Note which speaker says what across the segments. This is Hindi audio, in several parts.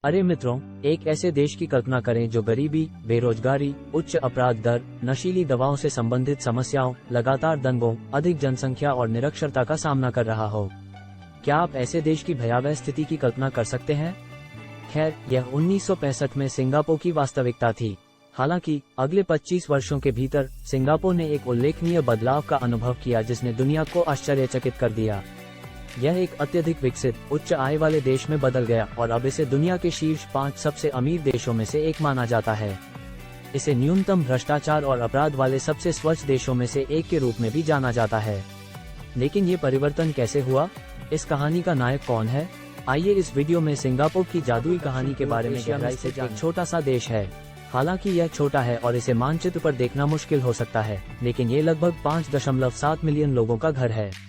Speaker 1: अरे मित्रों, एक ऐसे देश की कल्पना करें जो गरीबी, बेरोजगारी, उच्च अपराध दर, नशीली दवाओं से संबंधित समस्याओं, लगातार दंगों, अधिक जनसंख्या और निरक्षरता का सामना कर रहा हो। क्या आप ऐसे देश की भयावह स्थिति की कल्पना कर सकते हैं? खैर, यह 1965 में सिंगापुर की वास्तविकता थी। हालांकि अगले 25 वर्षों के भीतर सिंगापुर ने एक उल्लेखनीय बदलाव का अनुभव किया जिसने दुनिया को आश्चर्यचकित कर दिया। यह एक अत्यधिक विकसित, उच्च आय वाले देश में बदल गया और अब इसे दुनिया के शीर्ष 5 सबसे अमीर देशों में से एक माना जाता है। इसे न्यूनतम भ्रष्टाचार और अपराध वाले सबसे स्वच्छ देशों में से एक के रूप में भी जाना जाता है। लेकिन ये परिवर्तन कैसे हुआ? इस कहानी का नायक कौन है? आइए इस वीडियो में सिंगापुर की जादुई कहानी के बारे में गहराई से जानें। एक छोटा सा देश है। हालांकि यह छोटा है और इसे मानचित्र पर देखना मुश्किल हो सकता है, लेकिन ये लगभग 5.7 मिलियन लोगों का घर है।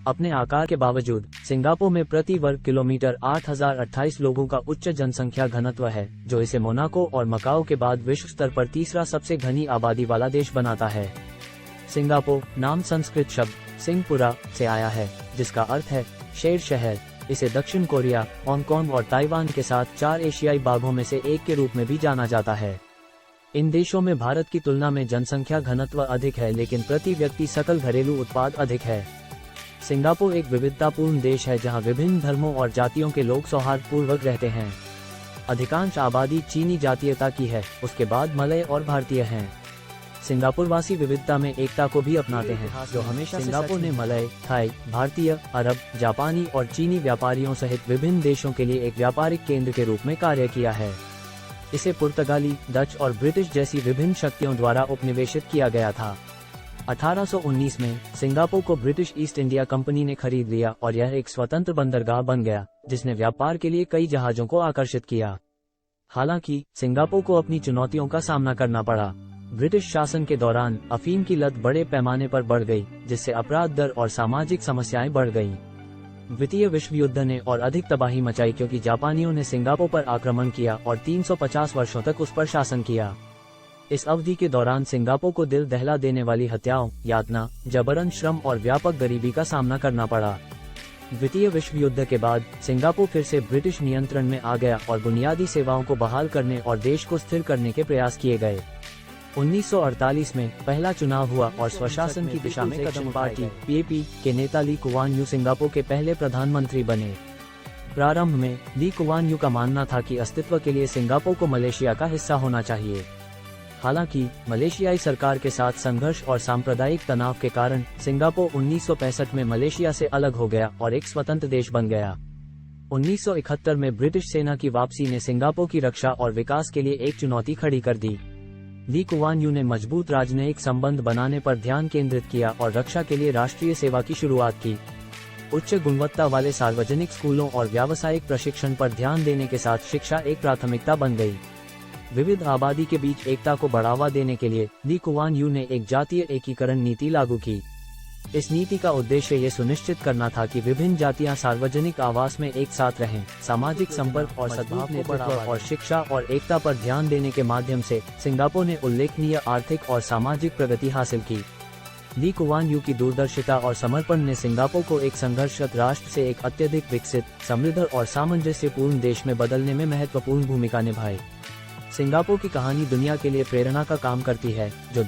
Speaker 1: अपने आकार के बावजूद सिंगापुर में प्रति वर्ग किलोमीटर 8028 लोगों का उच्च जनसंख्या घनत्व है, जो इसे मोनाको और मकाओ के बाद विश्व स्तर पर तीसरा सबसे घनी आबादी वाला देश बनाता है। सिंगापुर नाम संस्कृत शब्द सिंगपुरा से आया है, जिसका अर्थ है शेर शहर। इसे दक्षिण कोरिया, हांगकांग और ताइवान के साथ 4 एशियाई बाघों में से एक के रूप में भी जाना जाता है। इन देशों में भारत की तुलना में जनसंख्या घनत्व अधिक है, लेकिन प्रति व्यक्ति सकल घरेलू उत्पाद अधिक है। सिंगापुर एक विविधतापूर्ण देश है जहां विभिन्न धर्मों और जातियों के लोग सौहार्दपूर्वक रहते हैं। अधिकांश आबादी चीनी जातीयता की है, उसके बाद मलय और भारतीय हैं। सिंगापुर वासी विविधता में एकता को भी अपनाते हैं, जो हमेशा सिंगापुर ने मलय, थाई, भारतीय, अरब, जापानी और चीनी व्यापारियों सहित विभिन्न देशों के लिए एक व्यापारिक केंद्र के रूप में कार्य किया है। इसे पुर्तगाली, डच और ब्रिटिश जैसी विभिन्न शक्तियों द्वारा उपनिवेशित किया गया था। 1819 में सिंगापुर को ब्रिटिश ईस्ट इंडिया कंपनी ने खरीद लिया और यह एक स्वतंत्र बंदरगाह बन गया, जिसने व्यापार के लिए कई जहाजों को आकर्षित किया। हालांकि सिंगापुर को अपनी चुनौतियों का सामना करना पड़ा। ब्रिटिश शासन के दौरान अफीम की लत बड़े पैमाने पर बढ़ गई, जिससे अपराध दर और सामाजिक समस्याएं बढ़ गईं। द्वितीय विश्व युद्ध ने और अधिक तबाही मचाई क्योंकि जापानियों ने सिंगापुर पर आक्रमण किया और 350 वर्षों तक उस पर शासन किया। इस अवधि के दौरान सिंगापुर को दिल दहला देने वाली हत्याओं, यातना, जबरन श्रम और व्यापक गरीबी का सामना करना पड़ा। द्वितीय विश्व युद्ध के बाद सिंगापुर फिर से ब्रिटिश नियंत्रण में आ गया और बुनियादी सेवाओं को बहाल करने और देश को स्थिर करने के प्रयास किए गए। 1948 में पहला चुनाव हुआ और स्वशासन की दिशा में कदम पार्टी PAP के नेता ली कुआन यू सिंगापुर के पहले प्रधानमंत्री बने। प्रारंभ में ली कुआन यू का मानना था कि अस्तित्व के लिए सिंगापुर को मलेशिया का हिस्सा होना चाहिए। हालांकि मलेशियाई सरकार के साथ संघर्ष और सांप्रदायिक तनाव के कारण सिंगापुर 1965 में मलेशिया से अलग हो गया और एक स्वतंत्र देश बन गया। 1971 में ब्रिटिश सेना की वापसी ने सिंगापुर की रक्षा और विकास के लिए एक चुनौती खड़ी कर दी। ली कुआन यू ने मजबूत राजनयिक संबंध बनाने पर ध्यान केंद्रित किया और रक्षा के लिए राष्ट्रीय सेवा की शुरुआत की। उच्च गुणवत्ता वाले सार्वजनिक स्कूलों और व्यावसायिक प्रशिक्षण पर ध्यान देने के साथ शिक्षा एक प्राथमिकता बन गई। विविध आबादी के बीच एकता को बढ़ावा देने के लिए ली कुआन यू ने एक जातीय एकीकरण नीति लागू की। इस नीति का उद्देश्य ये सुनिश्चित करना था कि विभिन्न जातियां सार्वजनिक आवास में एक साथ रहें। सामाजिक संपर्क और सद्भाव को बढ़ावा और शिक्षा और एकता पर ध्यान देने के माध्यम से सिंगापुर ने उल्लेखनीय आर्थिक और सामाजिक प्रगति हासिल की। ली कुआन यू की दूरदर्शिता और समर्पण ने सिंगापुर को एक संघर्षरत राष्ट्र से एक अत्यधिक विकसित, समृद्ध और सामंजस्यपूर्ण देश में बदलने में महत्वपूर्ण भूमिका निभाई। सिंगापुर की कहानी दुनिया के लिए प्रेरणा का काम करती है, जो